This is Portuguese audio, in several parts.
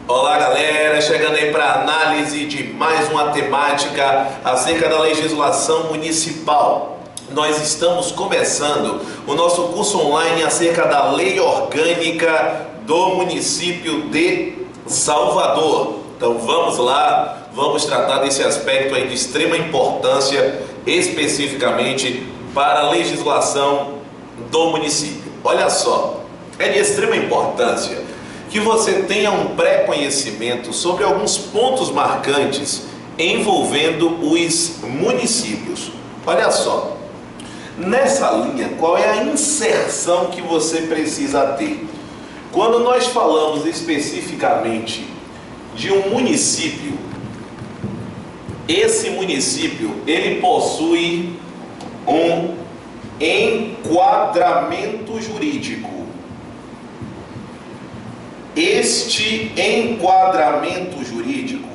Olá galera, chegando aí para análise de mais uma temática acerca da legislação municipal. Nós estamos começando o nosso curso online acerca da lei orgânica do município de Salvador. Então vamos lá, vamos tratar desse aspecto aí de extrema importância, especificamente para a legislação do município. Olha só, é de extrema importância que você tenha um pré-conhecimento sobre alguns pontos marcantes envolvendo os municípios. Olha só, nessa linha, qual é a inserção que você precisa ter? Quando nós falamos especificamente de um município, esse município, ele possui um enquadramento jurídico. Este enquadramento jurídico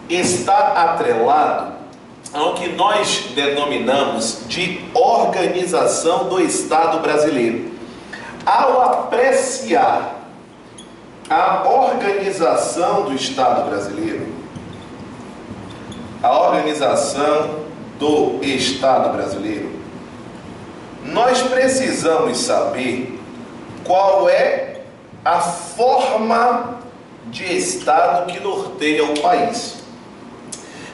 está atrelado ao que nós denominamos de organização do Estado brasileiro. Ao apreciar a organização do Estado brasileiro, nós precisamos saber qual é a forma de Estado que norteia o país.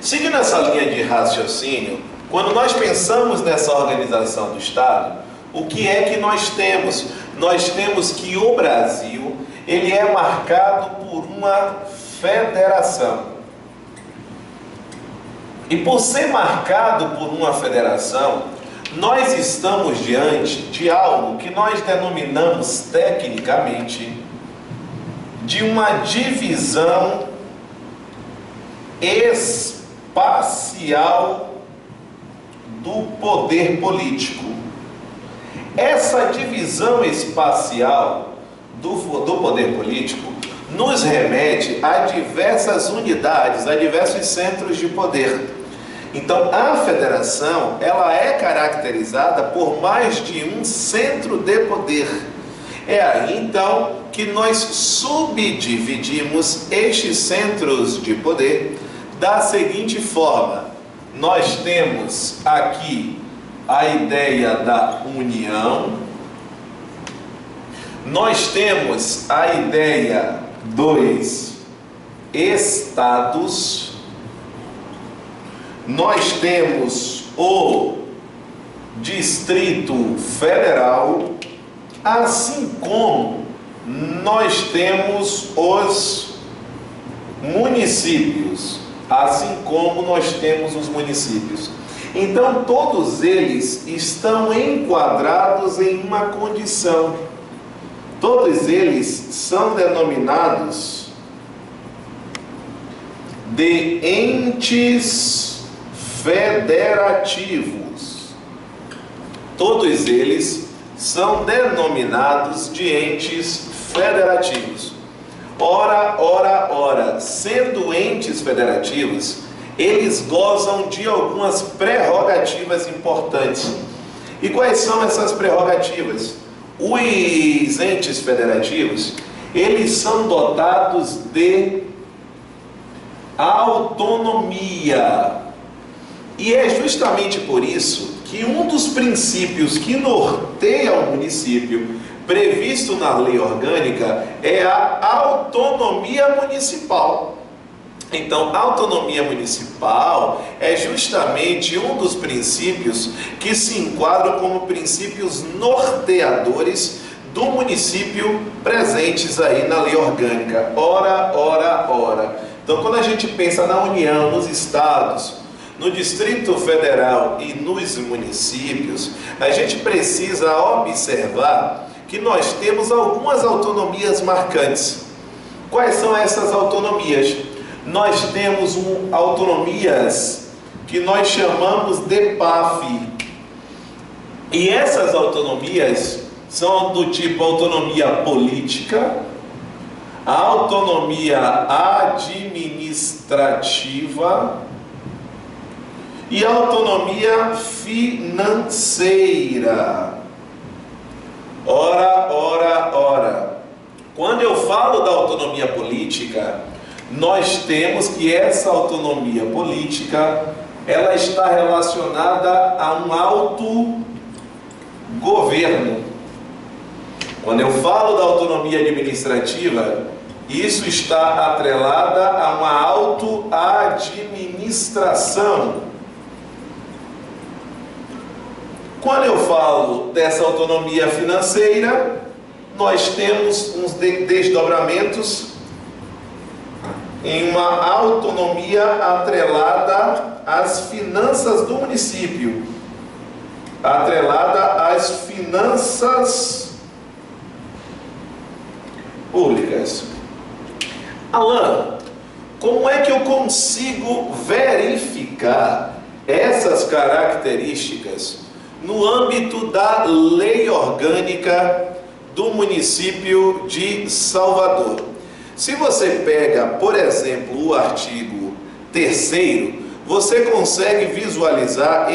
Seguindo essa linha de raciocínio, quando nós pensamos nessa organização do Estado, o que é que nós temos? Nós temos que o Brasil, ele é marcado por uma federação. E por ser marcado por uma federação, nós estamos diante de algo que nós denominamos tecnicamente de uma divisão espacial do poder político. Essa divisão espacial do poder político nos remete a diversas unidades, a diversos centros de poder. Então, a federação, ela é caracterizada por mais de um centro de poder. É aí, então, que nós subdividimos estes centros de poder da seguinte forma. Nós temos aqui a ideia da união, nós temos a ideia dos estados, nós temos o Distrito Federal, assim como nós temos os municípios. Então, todos eles estão enquadrados em uma condição. Todos eles são denominados de entes federativos. Todos eles são denominados de entes federativos. Ora, sendo entes federativos, eles gozam de algumas prerrogativas importantes. E quais são essas prerrogativas? Os entes federativos, eles são dotados de autonomia. E é justamente por isso que um dos princípios que norteia o município, previsto na lei orgânica, é a autonomia municipal. Então, a autonomia municipal é justamente um dos princípios que se enquadram como princípios norteadores do município presentes aí na lei orgânica. Ora. Então, quando a gente pensa na União, nos estados, no Distrito Federal e nos municípios, a gente precisa observar que nós temos algumas autonomias marcantes. Quais são essas autonomias? Nós temos autonomias que nós chamamos de PAF. E essas autonomias são do tipo autonomia política, autonomia administrativa e autonomia financeira. Ora. Quando eu falo da autonomia política, nós temos que essa autonomia política, ela está relacionada a um autogoverno. Quando eu falo da autonomia administrativa, isso está atrelada a uma autoadministração. Quando eu falo dessa autonomia financeira, nós temos uns desdobramentos em uma autonomia atrelada às finanças do município, atrelada às finanças públicas. Alan, como é que eu consigo verificar essas características no âmbito da lei orgânica do município de Salvador? Se você pega, por exemplo, o artigo 3º, você consegue visualizar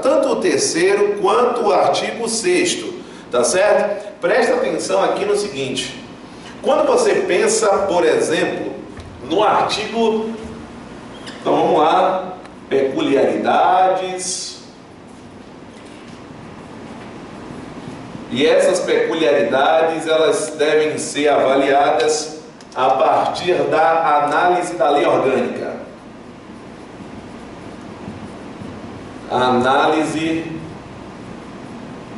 tanto o 3º quanto o artigo 6º, tá certo? Presta atenção aqui no seguinte: quando você pensa, por exemplo, no artigo, então vamos lá, peculiaridades. E essas peculiaridades, elas devem ser avaliadas a partir da análise da lei orgânica. Análise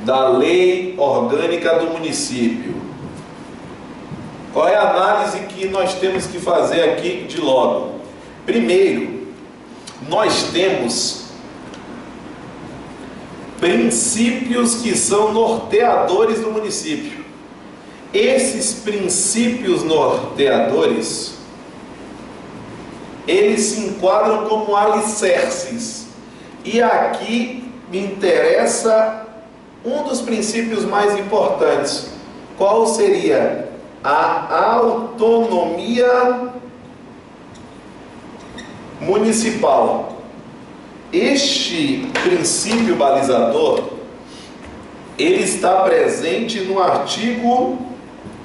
da lei orgânica do município. Qual é a análise que nós temos que fazer aqui de logo? Primeiro, nós temos princípios que são norteadores do município. Esses princípios norteadores, eles se enquadram como alicerces. E aqui me interessa um dos princípios mais importantes. Qual seria? A autonomia municipal. Este princípio balizador, ele está presente no artigo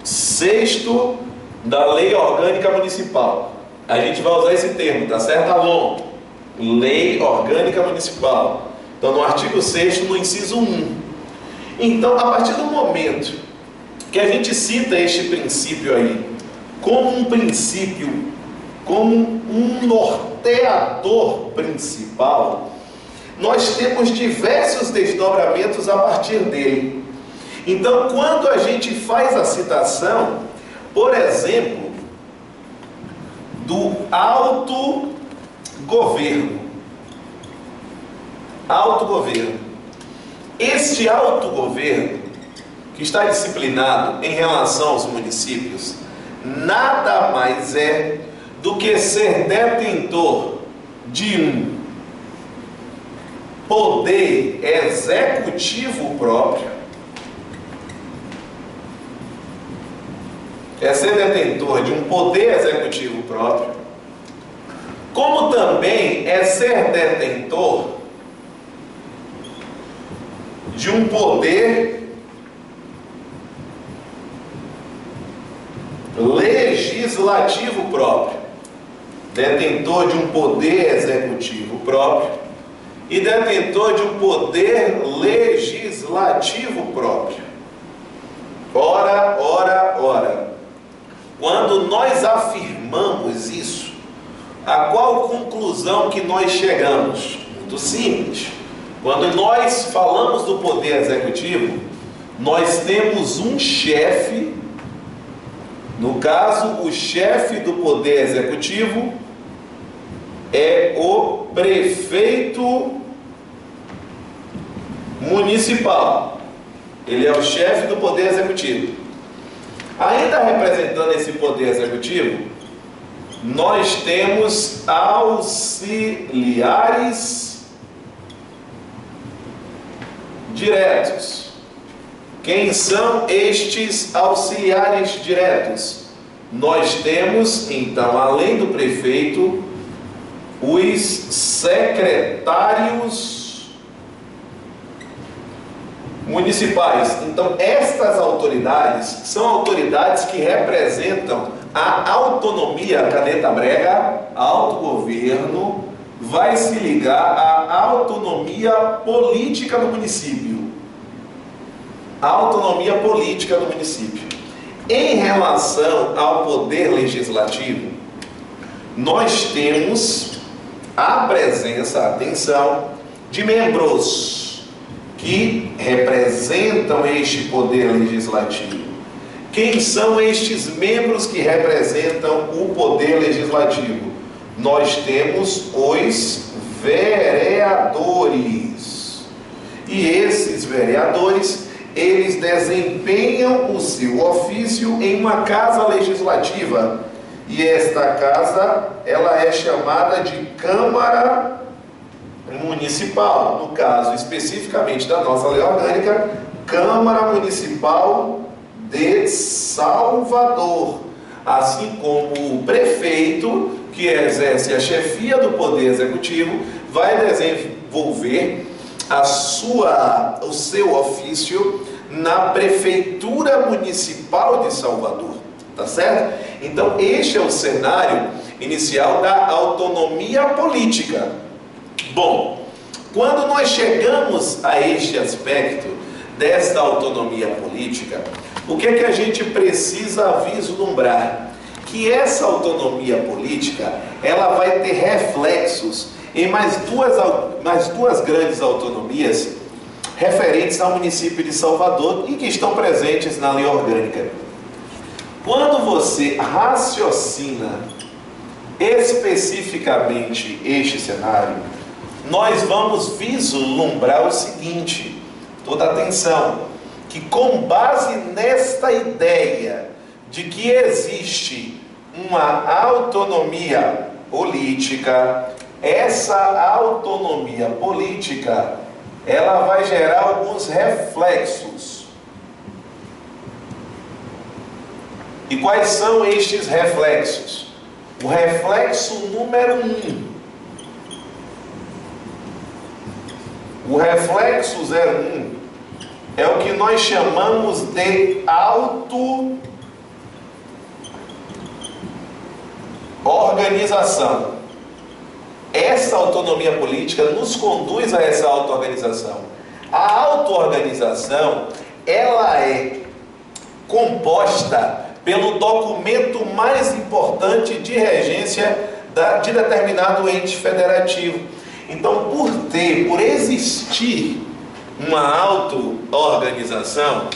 6º da Lei Orgânica Municipal. A gente vai usar esse termo, tá certo, Alon? Lei Orgânica Municipal. Então, no artigo 6º, no inciso 1. Então, a partir do momento que a gente cita este princípio aí como um princípio, como um norteador principal, nós temos diversos desdobramentos a partir dele. Então, quando a gente faz a citação, por exemplo, do autogoverno. Autogoverno. Este autogoverno, que está disciplinado em relação aos municípios, nada mais é do que ser detentor de um poder executivo próprio, é ser detentor de um poder executivo próprio, como também é ser detentor de um poder legislativo próprio, detentor de um poder executivo próprio e detentor de um poder legislativo próprio. Ora, ora, ora. Quando nós afirmamos isso, a qual conclusão que nós chegamos? Muito simples. Quando nós falamos do poder executivo, nós temos um chefe. No caso, o chefe do poder executivo é o prefeito municipal. Ele é o chefe do poder executivo. Ainda representando esse poder executivo, nós temos auxiliares diretos. Quem são estes auxiliares diretos? Nós temos, então, além do prefeito, os secretários municipais. Então, estas autoridades são autoridades que representam A autonomia, caneta brega, autogoverno, vai se ligar à autonomia política do município. A autonomia política do município. Em relação ao poder legislativo, nós temos a presença, atenção, de membros que representam este poder legislativo. Quem são estes membros que representam o poder legislativo? Nós temos os vereadores. E esses vereadores, eles desempenham o seu ofício em uma casa legislativa. E esta casa, ela é chamada de Câmara Municipal. No caso, especificamente da nossa lei orgânica, Câmara Municipal de Salvador. Assim como o prefeito, que exerce a chefia do Poder Executivo, vai desenvolver o seu ofício na Prefeitura Municipal de Salvador, tá certo? Então este é o cenário inicial da autonomia política. Bom, quando nós chegamos a este aspecto desta autonomia política, o que é que a gente precisa vislumbrar? Que essa autonomia política, ela vai ter reflexos em mais duas grandes autonomias referentes ao município de Salvador e que estão presentes na lei orgânica. Quando você raciocina especificamente este cenário, nós vamos vislumbrar o seguinte, toda atenção, que com base nesta ideia de que existe uma autonomia política, essa autonomia política, ela vai gerar alguns reflexos. E quais são estes reflexos? O reflexo número 1. O reflexo 01 é o que nós chamamos de auto-organização. Essa autonomia política nos conduz a essa auto-organização. A auto-organização, ela é composta pelo documento mais importante de regência de determinado ente federativo. Então, por existir uma auto-organização,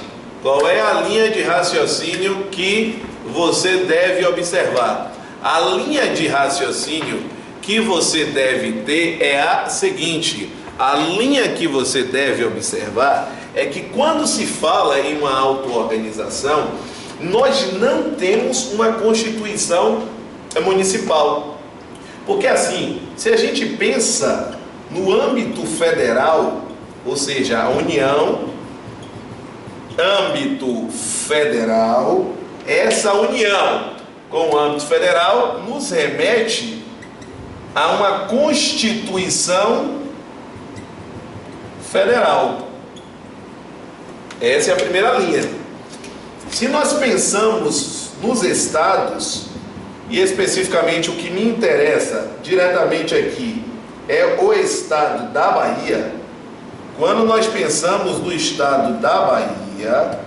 qual é a linha de raciocínio que você deve observar? A linha de raciocínio que você deve ter é a seguinte: a linha que você deve observar é que quando se fala em uma auto-organização, nós não temos uma constituição municipal. Porque assim, se a gente pensa no âmbito federal, ou seja, a União, âmbito federal, essa união com o âmbito federal nos remete a uma Constituição Federal. Essa é a primeira linha. Se nós pensamos nos estados, e especificamente o que me interessa diretamente aqui é o estado da Bahia, quando nós pensamos no estado da Bahia,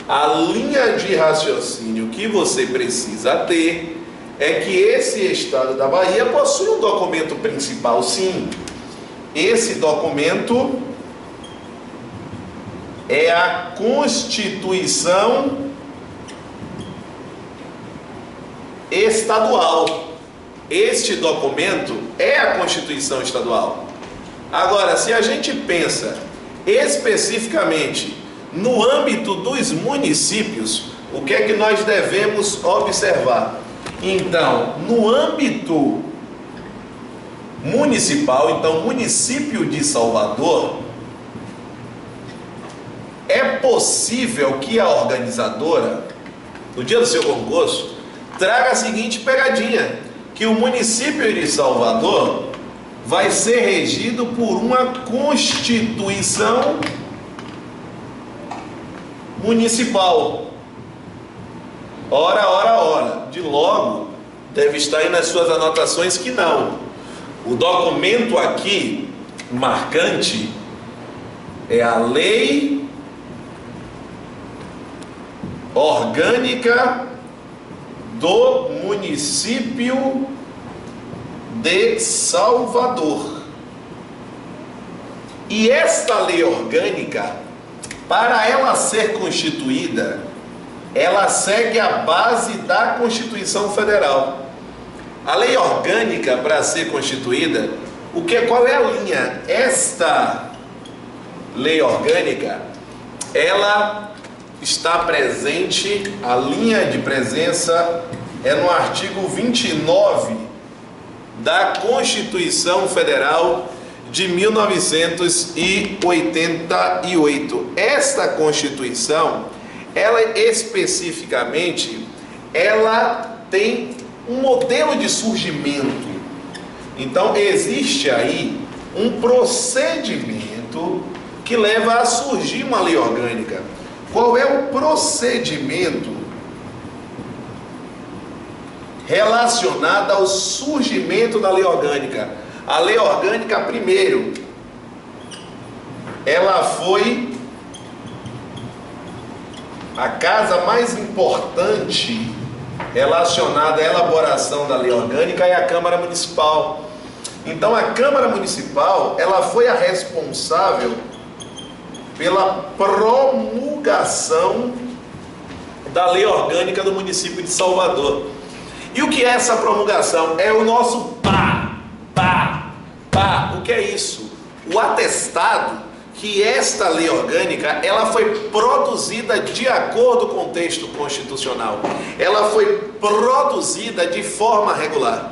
a linha de raciocínio que você precisa ter é que esse estado da Bahia possui um documento principal, sim. Esse documento é a Constituição Estadual. Este documento é a Constituição Estadual. Agora, se a gente pensa especificamente no âmbito dos municípios, o que é que nós devemos observar? Então, no âmbito municipal, então, município de Salvador, é possível que a organizadora, no dia do seu concurso, traga a seguinte pegadinha, que o município de Salvador vai ser regido por uma Constituição Municipal. Ora. De logo, deve estar aí nas suas anotações que não. O documento aqui, marcante, é a Lei Orgânica do Município de Salvador. E esta lei orgânica, para ela ser constituída, ela segue a base da Constituição Federal. A lei orgânica, para ser constituída, qual é a linha? Esta lei orgânica, ela está presente, a linha de presença é no artigo 29 da Constituição Federal de 1988. Esta Constituição, ela especificamente, ela tem um modelo de surgimento. Então existe aí um procedimento que leva a surgir uma lei orgânica. Qual é o procedimento relacionado ao surgimento da lei orgânica? A lei orgânica, primeiro, ela foi a casa mais importante relacionada à elaboração da lei orgânica, é a Câmara Municipal. Então a Câmara Municipal, ela foi a responsável pela promulgação da lei orgânica do município de Salvador. E o que é essa promulgação? É o nosso O que é isso? O atestado que esta lei orgânica, ela foi produzida de acordo com o texto constitucional. Ela foi produzida de forma regular.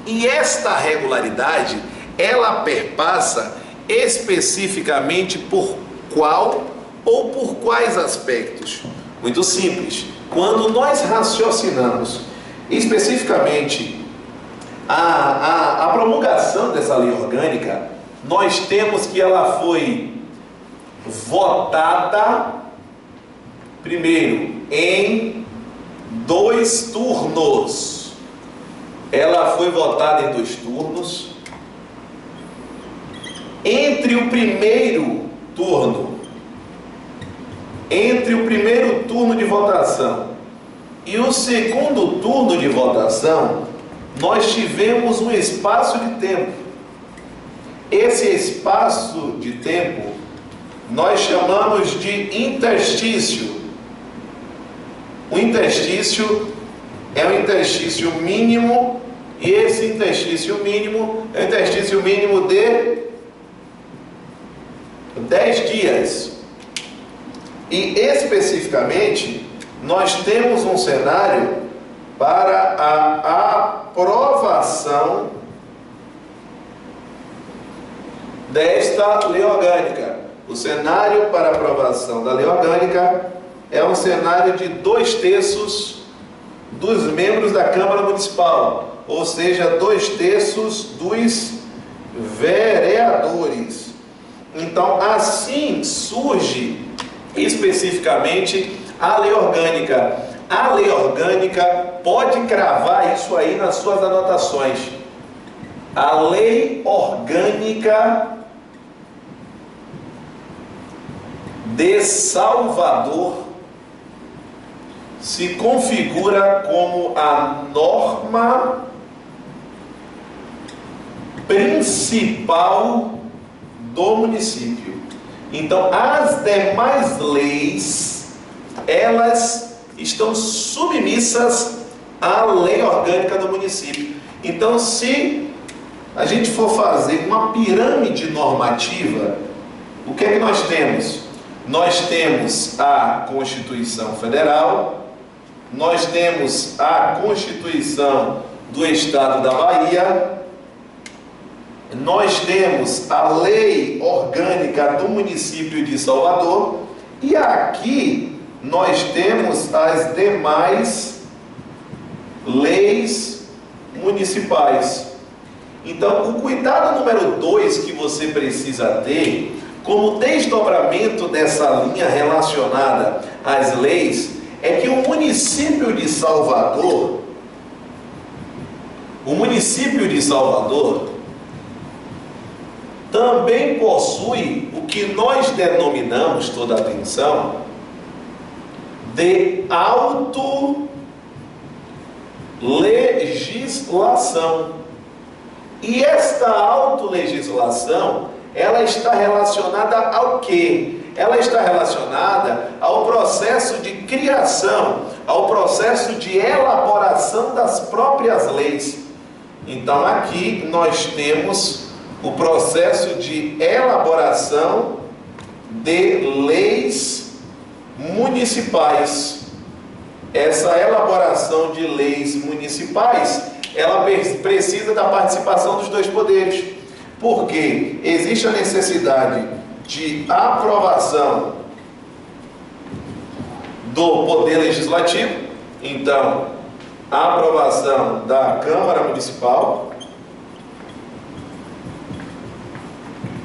E esta regularidade, ela perpassa especificamente por qual ou por quais aspectos? Muito simples. Quando nós raciocinamos especificamente a promulgação dessa lei orgânica, nós temos que ela foi votada, primeiro, em 2 turnos. Ela foi votada em 2 turnos. Entre o primeiro turno de votação e o segundo turno de votação, nós tivemos um espaço de tempo. Esse espaço de tempo nós chamamos de interstício. O interstício é um interstício mínimo, e esse interstício mínimo é um interstício mínimo de 10 dias. E especificamente, nós temos um cenário para a aprovação desta lei orgânica. O cenário para aprovação da lei orgânica é um cenário de 2/3 dos membros da Câmara Municipal, ou seja, 2/3 dos vereadores. Então, assim surge especificamente a lei orgânica. A lei orgânica, pode cravar isso aí nas suas anotações. A lei orgânica de Salvador se configura como a norma principal do município. Então, as demais leis, elas estão submissas à lei orgânica do município. Então, se a gente for fazer uma pirâmide normativa, o que é que nós temos? Nós temos a Constituição Federal, nós temos a Constituição do Estado da Bahia, nós temos a Lei Orgânica do Município de Salvador, e aqui nós temos as demais leis municipais. Então, o cuidado número 2 que você precisa ter, como desdobramento dessa linha relacionada às leis, é que o município de Salvador, também possui o que nós denominamos, toda atenção, de autolegislação. E esta autolegislação, ela está relacionada ao quê? Ela está relacionada ao processo de criação, ao processo de elaboração das próprias leis. Então aqui nós temos o processo de elaboração de leis municipais. Essa elaboração de leis municipais, ela precisa da participação dos dois poderes, porque existe a necessidade de aprovação do Poder Legislativo, então, a aprovação da Câmara Municipal.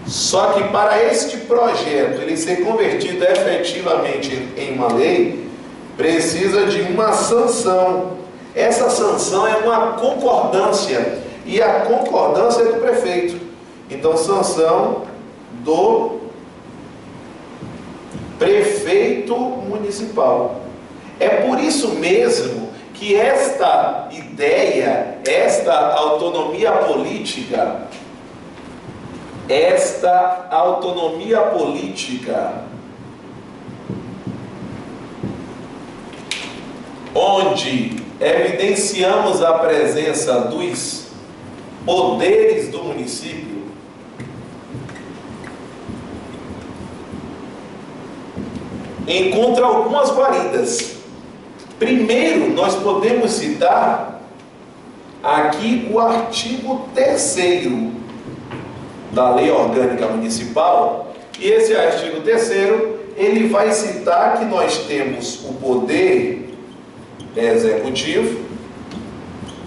Só que para este projeto ele ser convertido efetivamente em uma lei, precisa de uma sanção. Essa sanção é uma concordância, e a concordância é do prefeito. Então, sanção do prefeito municipal. É por isso mesmo que esta ideia, esta autonomia política, onde evidenciamos a presença dos poderes do município, encontra algumas guaridas. Primeiro, nós podemos citar aqui o artigo 3º da Lei Orgânica Municipal, e esse artigo 3º, ele vai citar que nós temos o poder executivo,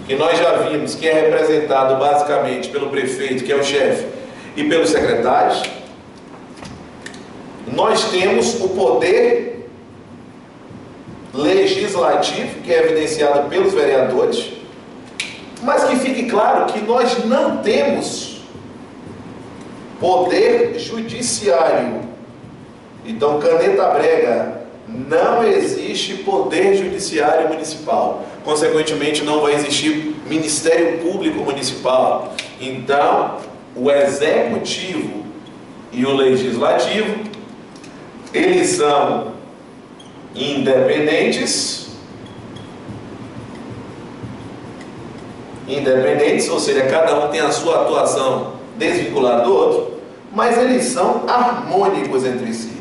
que nós já vimos que é representado basicamente pelo prefeito, que é o chefe, e pelos secretários. Nós temos o poder legislativo, que é evidenciado pelos vereadores, mas que fique claro que nós não temos poder judiciário. Então, caneta brega, não existe poder judiciário municipal. Consequentemente, não vai existir Ministério Público Municipal. Então, o Executivo e o Legislativo, eles são independentes, ou seja, cada um tem a sua atuação desvinculada do outro, mas eles são harmônicos entre si.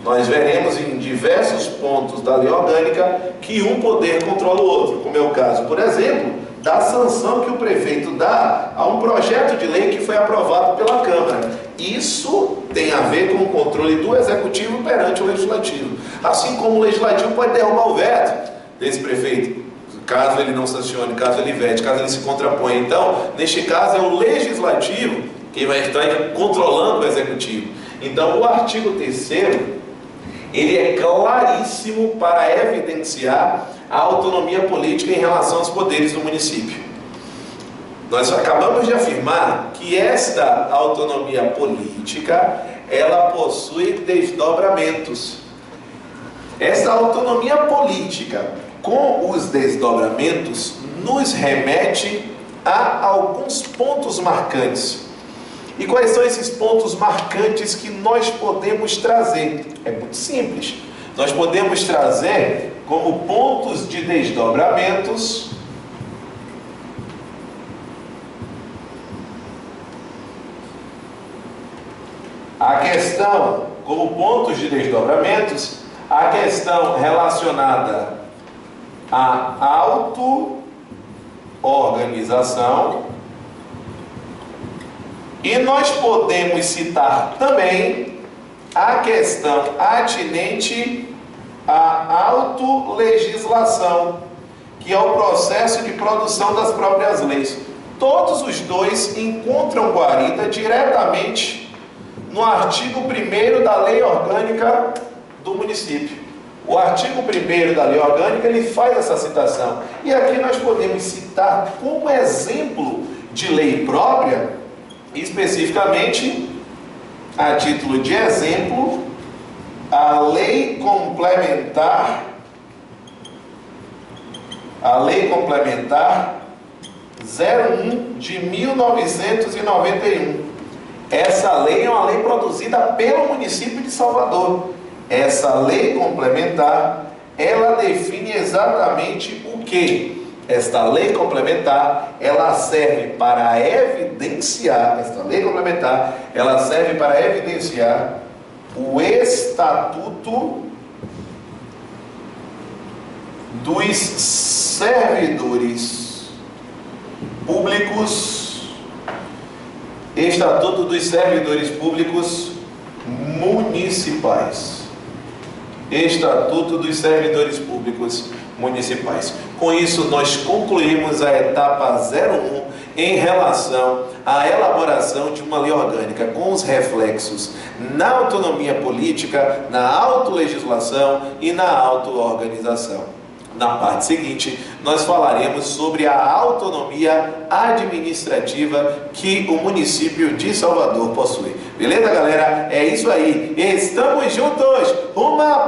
Nós veremos em diversos pontos da lei orgânica que um poder controla o outro, como é o caso, por exemplo, da sanção que o prefeito dá a um projeto de lei que foi aprovado pela Câmara. Isso tem a ver com o controle do Executivo perante o Legislativo. Assim como o Legislativo pode derrubar o veto desse prefeito, caso ele não sancione, caso ele vete, caso ele se contraponha. Então, neste caso, é o Legislativo que vai estar controlando o Executivo. Então, o artigo 3º, ele é claríssimo para evidenciar a autonomia política em relação aos poderes do município. Nós acabamos de afirmar que esta autonomia política, ela possui desdobramentos. Essa autonomia política, com os desdobramentos, nos remete a alguns pontos marcantes. E quais são esses pontos marcantes que nós podemos trazer? É muito simples. Nós podemos trazer como pontos de desdobramentos a questão relacionada à auto-organização, e nós podemos citar também a questão atinente à autolegislação, que é o processo de produção das próprias leis. Todos os dois encontram guarida diretamente no artigo 1º da Lei Orgânica do município. O artigo 1º da Lei Orgânica, ele faz essa citação. E aqui nós podemos citar como exemplo de lei própria, especificamente, a título de exemplo, a Lei Complementar 01 de 1991. Essa lei é uma lei produzida pelo município de Salvador. Essa lei complementar, ela define exatamente o que? Esta lei complementar, ela serve para evidenciar, o estatuto dos servidores públicos, municipais. Estatuto dos Servidores Públicos Municipais. Com isso, nós concluímos a etapa 01 em relação à elaboração de uma lei orgânica, com os reflexos na autonomia política, na autolegislação e na auto-organização. Na parte seguinte, nós falaremos sobre a autonomia administrativa que o município de Salvador possui. Beleza, galera? É isso aí. Estamos juntos! Uma